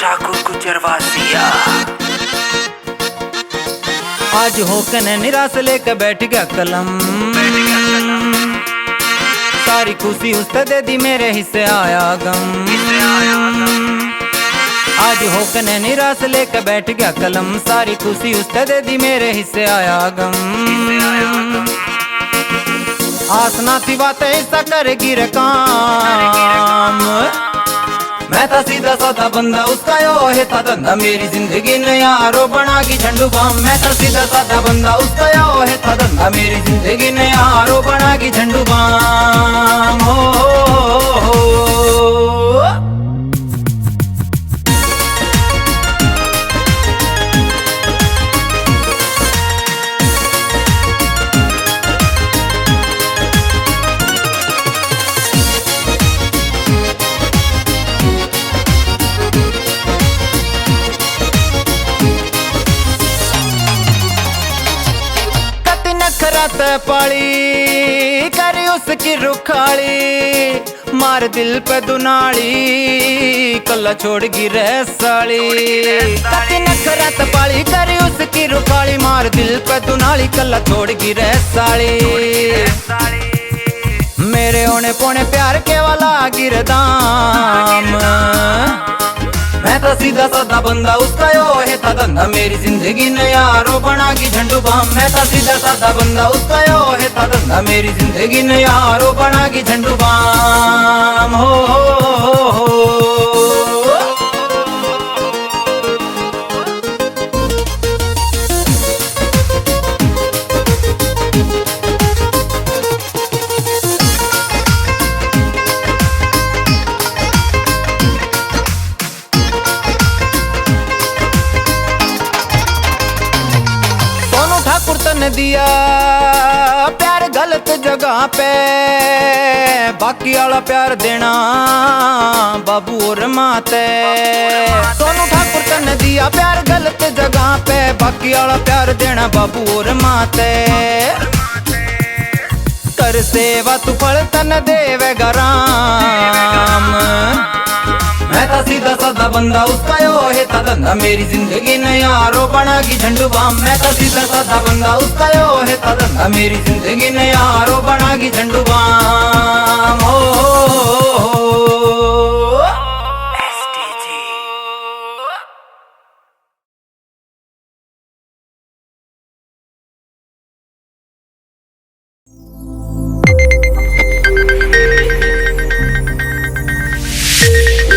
ठाकुर गुजरवासिया। आज होकर निराश लेकर बैठ गया कलम, सारी खुशी उसने दे दी, मेरे हिस्से आया गम। आज होकर निराश लेकर बैठ गया कलम, सारी खुशी उसने दे दी, मेरे हिस्से आया गम। आस ना थी बातें ऐसा करेगी रे काम, मैं था सीधा साधा बंदा, उसका यो है था धंधा, मेरी जिंदगी ने यारो बना की झंडू बाम। मैं था सीधा साधा बंदा, उसका यो है था धंधा, मेरी जिंदगी ने यारो बना की झंडू बाम। हो नखरत पाली करी उसकी रुखाली, मार दिल पे दुनाली, कल्ला छोड़ गिरे साली। कति नखरत पाली करी उसकी रुखाली, मार दिल पे दुनाली, कल्ला छोड़ गिरे साली। मेरे ओने पोने प्यार के वाला गिरदाम, मैं तो सीधा साधा बंदा, उसका यो है था धंधा, मेरी जिंदगी ने यारो बना की झंडू बाम। मैं तो सीधा साधा बंदा, उसका यो है था धंधा, मेरी जिंदगी ने यारो बना की झंडू बाम। हो ठाकुर तने दिया प्यार गलत जगह पे, बाकी वाला प्यार देना बाबू और माते। सोनू ठाकुर तने दिया प्यार गलत जगह पे, बाकी वाला प्यार देना बाबू और माते। कर सेवा तू फल तन देवेगा राम, मैं था सीधा साधा बंदा, उसका यो है था धंधा, मेरी जिंदगी ने यारो बना की झंडू बाम। मैं था सीधा साधा बंदा, उसका यो है था धंधा, मेरी जिंदगी ने यारो बना की झंडू बाम। हो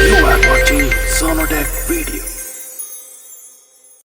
You are watching Sonodec video.